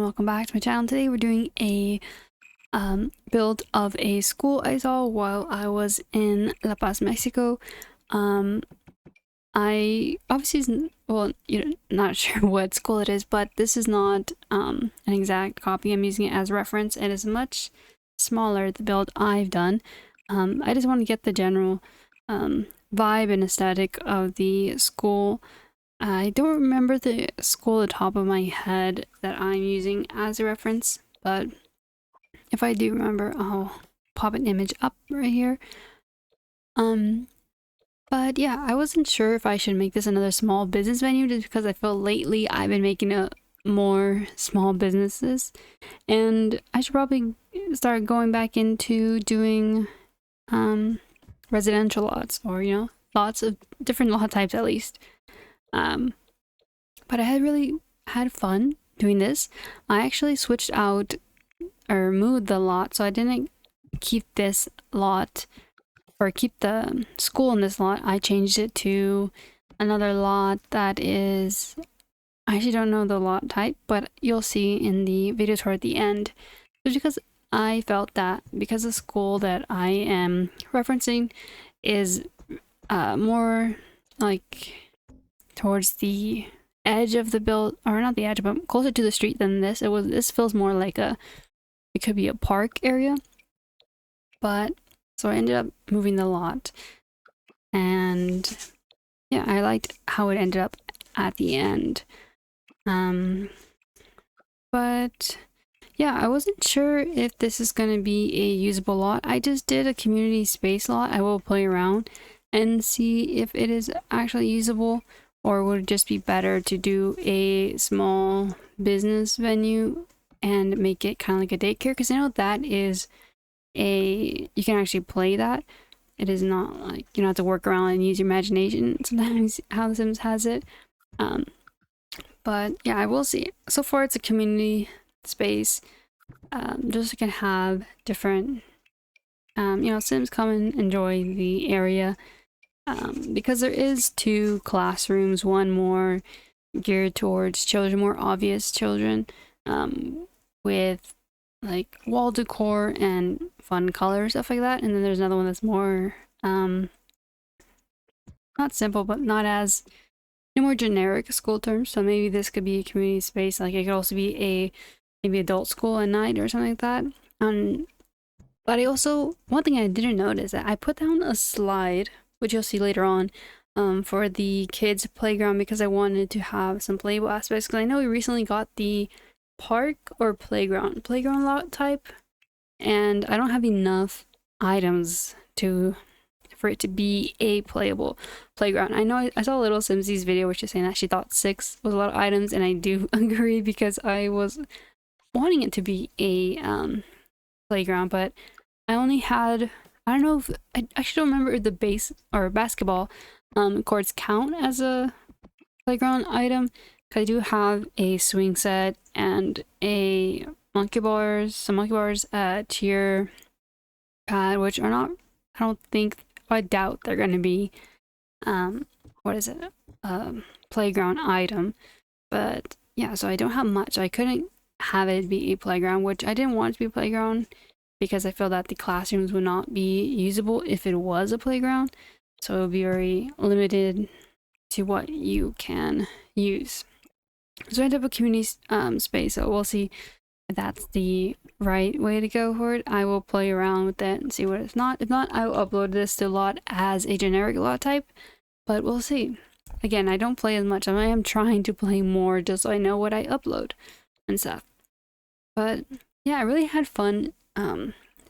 and welcome back to my channel. Today we're doing a build of a school I saw while I was in La Paz, Mexico. I obviously not sure what school it is, but this is not an exact copy. I'm using it as reference. It is much smaller, the build I've done. I just want to get the general vibe and aesthetic of the school. I don't remember the school at the top of my head that I'm using as a reference, but if I do remember, I'll pop an image up right here. But yeah, I wasn't sure if I should make this another small business venue just because I feel lately I've been making more small businesses, and I should probably start going back into doing residential lots, or lots of different lot types at least. But I had really had fun doing this. I actually switched out or moved the lot, so I didn't keep this lot or keep the school in this lot. I changed it to another lot that is, I actually don't know the lot type, but you'll see in the video toward the end. Just because I felt that because the school that I am referencing is more like towards the edge of the build, or not the edge, but closer to the street than this. This feels more like it could be a park area. But so I ended up moving the lot, and yeah, I liked how it ended up at the end. But yeah, I wasn't sure if this is going to be a usable lot. I just did a community space lot. I will play around and see if it is actually usable, or would it just be better to do a small business venue and make it kind of like a daycare? Because I know that is you can actually play that. It is not like you don't have to work around and use your imagination sometimes how The Sims has it. But yeah, I will see. So far it's a community space, just so you can have different Sims come and enjoy the area. Because there is 2 classrooms, one more geared towards children, more obvious children, with like wall decor and fun color, stuff like that. And then there's another one that's more not simple, but not as more generic school terms. So maybe this could be a community space. Like it could also be maybe adult school at night or something like that. But I also, one thing I didn't notice, that I put down a slide, which you'll see later on, for the kids playground, because I wanted to have some playable aspects. Because I know we recently got the park or playground lot type, and I don't have enough items for it to be a playable playground. I know I saw a little Simsies video where she's saying that she thought 6 was a lot of items, and I do agree, because I was wanting it to be a playground, but I only had, I don't know if I actually don't remember if the base or basketball courts count as a playground item. I do have a swing set and some monkey bars, cheer pad, which are not, I doubt they're going to be, playground item. But yeah, so I don't have much. I couldn't have it be a playground, which I didn't want it to be a playground, because I feel that the classrooms would not be usable if it was a playground. So it would be very limited to what you can use. So I end up a community space, so we'll see if that's the right way to go for it. I will play around with it and see what it's not. If not, I will upload this to lot as a generic lot type, but we'll see. Again, I don't play as much. I am trying to play more just so I know what I upload and stuff. But yeah, I really had fun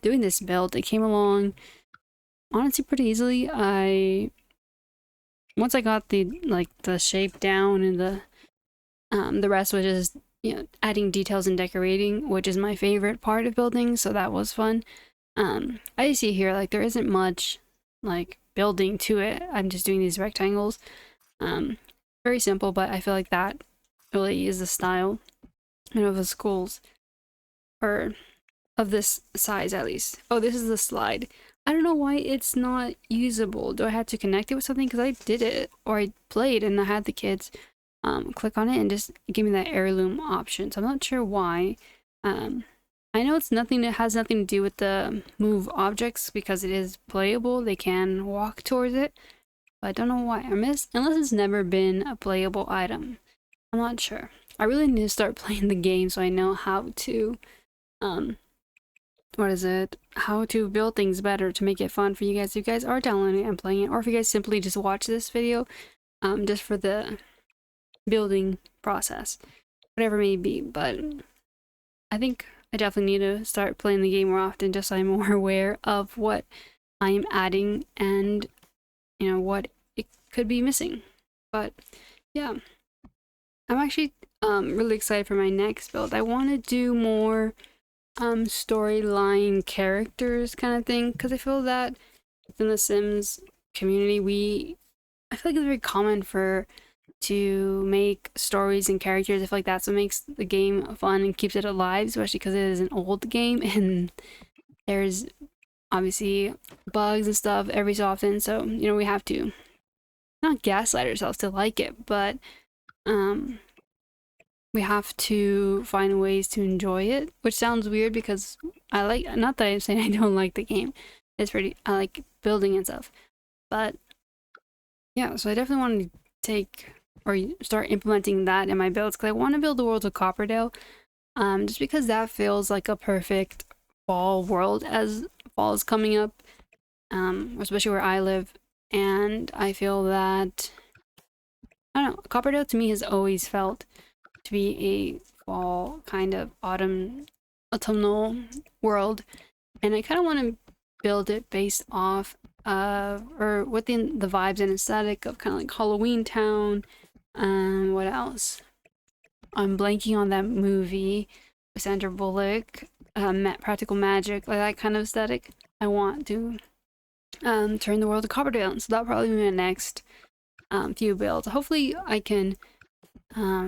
doing this build. It came along honestly pretty easily. Once I got the shape down, and the rest was just adding details and decorating, which is my favorite part of building, so that was fun. I see here like there isn't much like building to it. I'm just doing these rectangles. Very simple, but I feel like that really is the style of the schools, or of this size at least. Oh, this is the slide. I don't know why it's not usable. Do I have to connect it with something? Because I did it, or I played and I had the kids click on it and just give me that heirloom option. So I'm not sure why. I know it has nothing to do with the move objects because it is playable. They can walk towards it, but I don't know why. Unless it's never been a playable item. I'm not sure. I really need to start playing the game so I know how to, how to build things better to make it fun for you guys. If you guys are downloading it and playing it, or if you guys simply just watch this video, just for the building process, whatever it may be. But I think I definitely need to start playing the game more often, just so I'm more aware of what I'm adding and, you know, what it could be missing. But yeah, I'm actually really excited for my next build. I want to do more storyline characters kind of thing, because I feel that within the Sims community, I feel like it's very common to make stories and characters. I feel like that's what makes the game fun and keeps it alive, especially because it is an old game and there's obviously bugs and stuff every so often. So, you know, we have to not gaslight ourselves to like it, but we have to find ways to enjoy it, which sounds weird because not that I'm saying I don't like the game. I like building and stuff. But yeah, so I definitely want to start implementing that in my builds, because I want to build the world of Copperdale, just because that feels like a perfect fall world as fall is coming up, especially where I live. And I feel that, I don't know, Copperdale to me has always felt to be a fall kind of autumnal world, and I kind of want to build it based off or within the vibes and aesthetic of kind of like Halloween Town. What else? I'm blanking on that movie with Sandra Bullock, Practical Magic, like that kind of aesthetic. I want to turn the world to Copperdale, and so that'll probably be my next few builds. Hopefully I can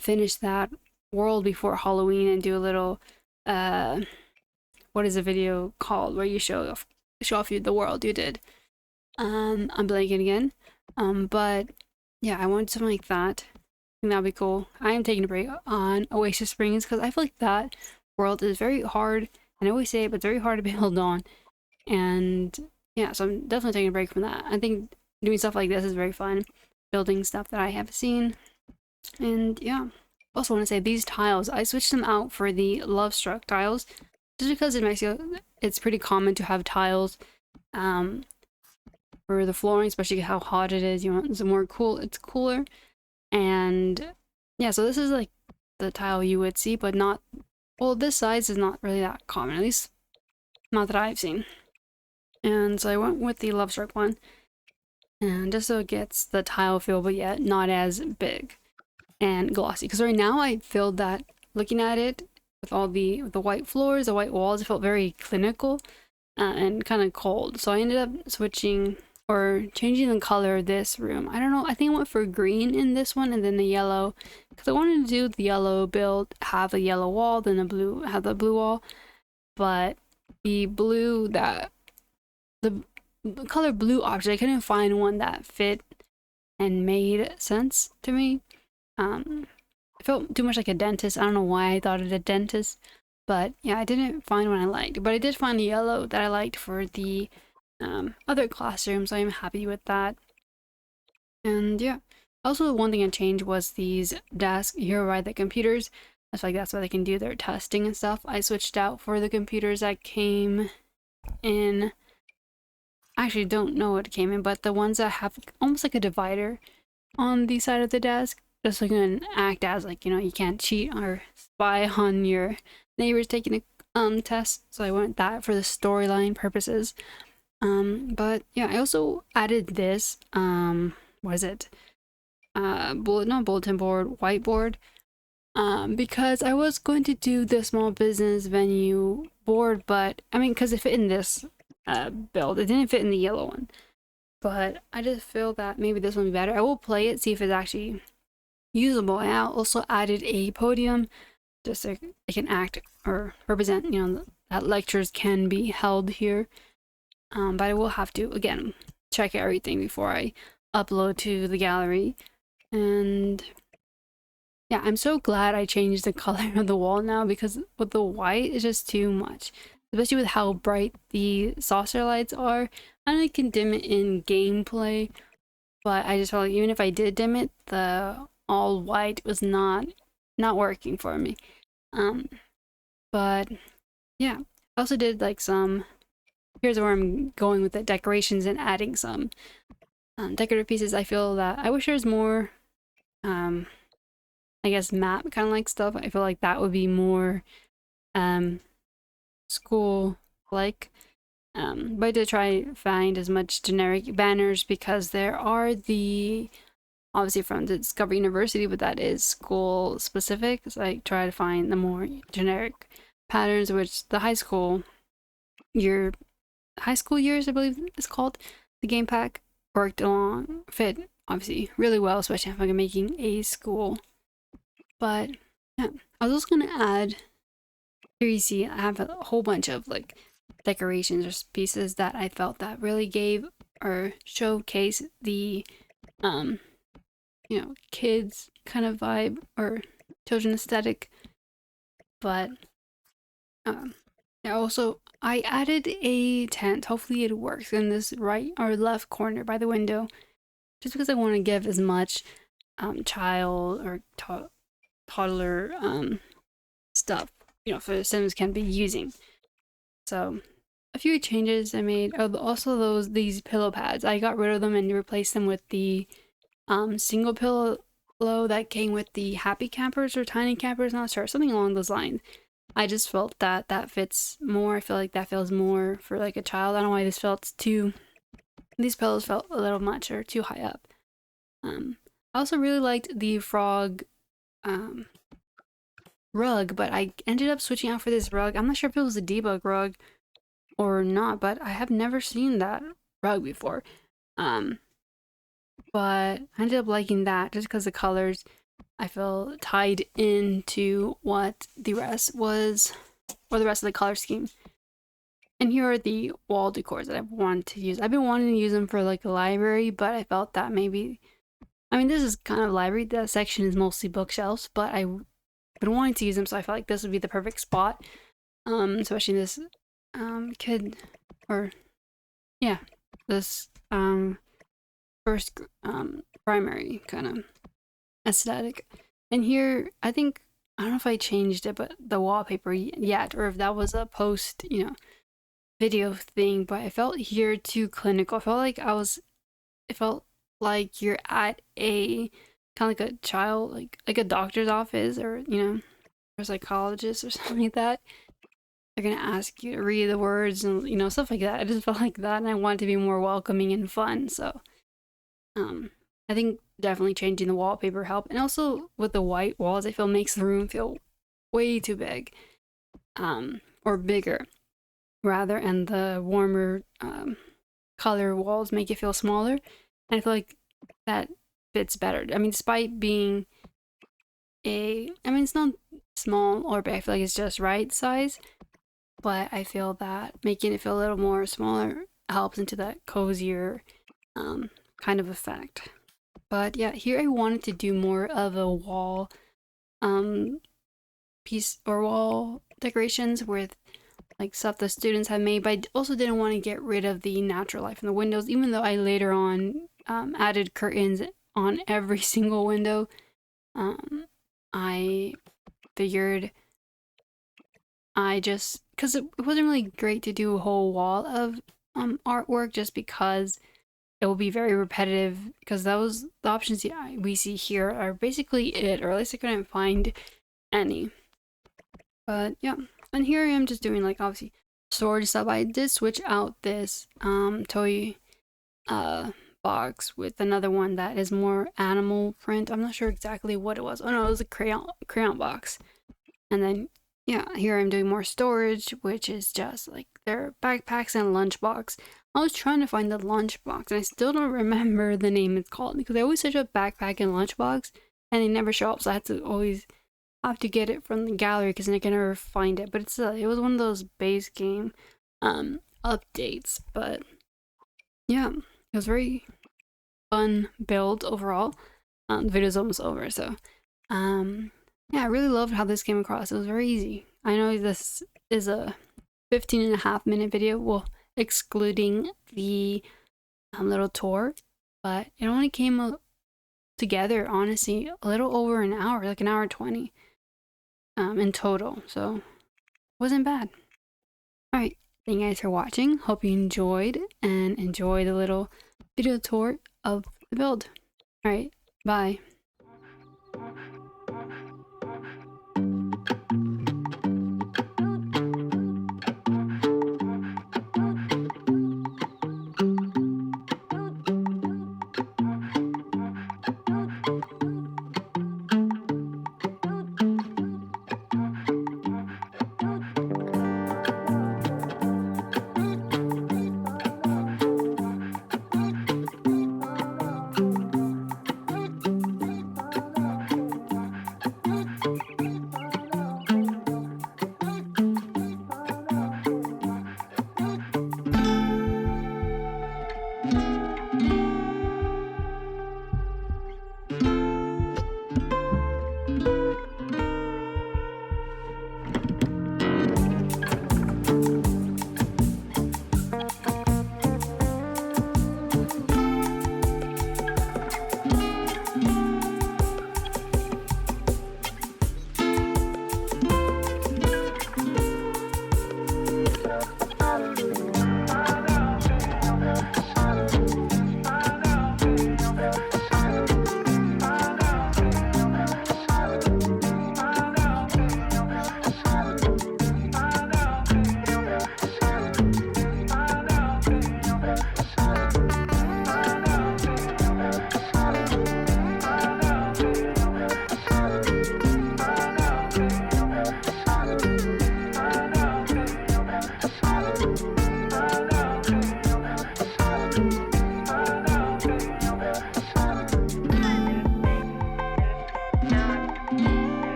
finish that world before Halloween and do a little what is a video called where you show off the world you did. I'm blanking again. But yeah, I want something like that. I think that'd be cool. I am taking a break on Oasis Springs because I feel like that world is very hard, and I always say it, but it's very hard to build on. And yeah, so I'm definitely taking a break from that. I think doing stuff like this is very fun, building stuff that I have seen. And yeah, also want to say these tiles, I switched them out for the Love Struck tiles, just because in Mexico it's pretty common to have tiles for the flooring, especially how hot it is. You want some more it's cooler. And yeah, so this is like the tile you would see, but not, well, this size is not really that common, at least not that I've seen. And so I went with the Love Struck one, and just so it gets the tile feel, but yet not as big and glossy. Because right now I feel that looking at it with all the white floors, the white walls, it felt very clinical and kind of cold. So I ended up switching or changing the color of this room. I don't know, I think I went for green in this one and then the yellow, because I wanted to do the yellow build, have a yellow wall, then have the blue wall. But the color blue object, I couldn't find one that fit and made sense to me. It felt too much like a dentist. I don't know why I thought of a dentist, but yeah, I didn't find one I liked. But I did find the yellow that I liked for the other classroom, so I'm happy with that. And yeah, also one thing I changed was these desks here by the computers. I feel like that's where they can do their testing and stuff. I switched out for the computers that came in. I actually don't know what came in, but the ones that have almost like a divider on the side of the desk, just so you can act as, like, you know, you can't cheat or spy on your neighbors taking a test. So I went that for the storyline purposes. But yeah, I also added this what is it, not bulletin board, whiteboard, because I was going to do the small business venue board, but I mean, because it fit in this build, it didn't fit in the yellow one. But I just feel that maybe this one would be better. I will play it, see if it's actually usable. And I also added a podium just so I can act or represent, you know, that lectures can be held here. But I will have to, again, check everything before I upload to the gallery. And yeah, I'm so glad I changed the color of the wall now, because with the white it's just too much, especially with how bright the saucer lights are. I know you can dim it in gameplay, but I just felt like even if I did dim it, the all white was not working for me. Um, but yeah, I also did like some. Here's where I'm going with the decorations and adding some decorative pieces. I feel that I wish there was more. I guess map kind of like stuff. I feel like that would be more school like. But I did try find as much generic banners, because there are the obviously from the Discovery University, but that is school specific. So I try to find the more generic patterns, which the your high school years, I believe it's called, the game pack worked along fit obviously really well, especially if I'm making a school. But yeah, I was also gonna add. Here you see I have a whole bunch of like decorations or pieces that I felt that really gave or showcase the kids kind of vibe or children aesthetic. But yeah, also I added a tent. Hopefully it works in this right or left corner by the window, just because I want to give as much child or toddler stuff for the Sims can be using. So a few changes I made. Oh, also these pillow pads. I got rid of them and replaced them with the single pillow that came with the happy campers or tiny campers, not sure, something along those lines. I just felt that that fits more. I feel like that feels more for like a child. I don't know why these pillows felt a little much or too high up. I also really liked the frog rug, but I ended up switching out for this rug. I'm not sure if it was a debug rug or not, but I have never seen that rug before. But I ended up liking that just because the colors I feel tied into what the rest was, or the rest of the color scheme. And here are the wall decors that I've wanted to use. I've been wanting to use them for like a library, but I felt that maybe, I mean, this is kind of library. That section is mostly bookshelves, but I've been wanting to use them, so I felt like this would be the perfect spot. Especially this kid, or yeah, this first primary kind of aesthetic. And here, I don't know if I changed it, but the wallpaper yet, or if that was a post, video thing, but I felt here too clinical. I felt like it felt like you're at a kind of like a child, like a doctor's office, or, or a psychologist or something like that. They're gonna ask you to read the words and, stuff like that. I just felt like that, and I wanted to be more welcoming and fun, so I think definitely changing the wallpaper helped. And also with the white walls, I feel makes the room feel way too big, or bigger rather, and the warmer color walls make it feel smaller, and I feel like that fits better. I mean, despite being it's not small or big, I feel like it's just right size, but I feel that making it feel a little more smaller helps into that cozier kind of effect. But yeah, here I wanted to do more of a wall piece or wall decorations with like stuff the students have made, but I also didn't want to get rid of the natural light from the windows, even though I later on added curtains on every single window. I figured because it wasn't really great to do a whole wall of artwork, just because it will be very repetitive, because those the options we see here are basically it, or at least I couldn't find any. But yeah, and here I am just doing like obviously storage stuff. I did switch out this toy box with another one that is more animal print. I'm not sure exactly what it was. Oh no, it was a crayon box. And then yeah, here I'm doing more storage, which is just like their backpacks and lunchbox. I was trying to find the lunchbox, and I still don't remember the name it's called, because I always search up backpack and lunchbox, and they never show up. So I had to always have to get it from the gallery, because I can never find it. But it was one of those base game updates. But yeah, it was very fun build overall. The video's almost over, so Yeah, I really loved how this came across. It was very easy. I know this is a 15.5 minute video, well, excluding the little tour, but it only came together, honestly, a little over an hour, like an hour 20 in total, so it wasn't bad. Alright, thank you guys for watching. Hope you enjoyed and enjoy the little video tour of the build. Alright, bye.